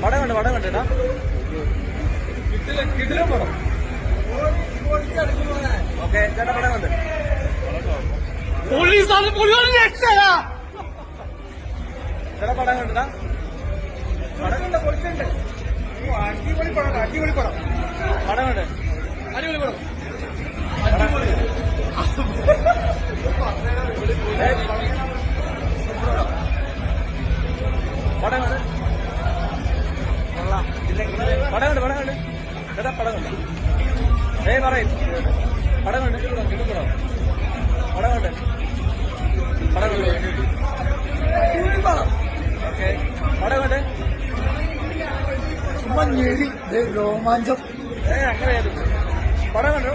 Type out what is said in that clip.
പടം കണ്ടിട്ടാ കിട്ടില്ല പടം. ഓക്കെ ചേട്ടാ പടം കണ്ട് ചേട്ടാ പടം കണ്ടിട്ടാ പടം കണ്ട പൊളിച്ചുണ്ട്. അടിപൊളി പടം പടം കണ്ട് അടിപൊളി പടം പടം കണ്ട് ചേട്ടാ പടം കണ്ട് പറയും പടം കണ്ട് ഓക്കെ പടം കണ്ട് ചുമ്മാ ഞെളി രോമാഞ്ചം. അങ്ങനെ പടം കണ്ടു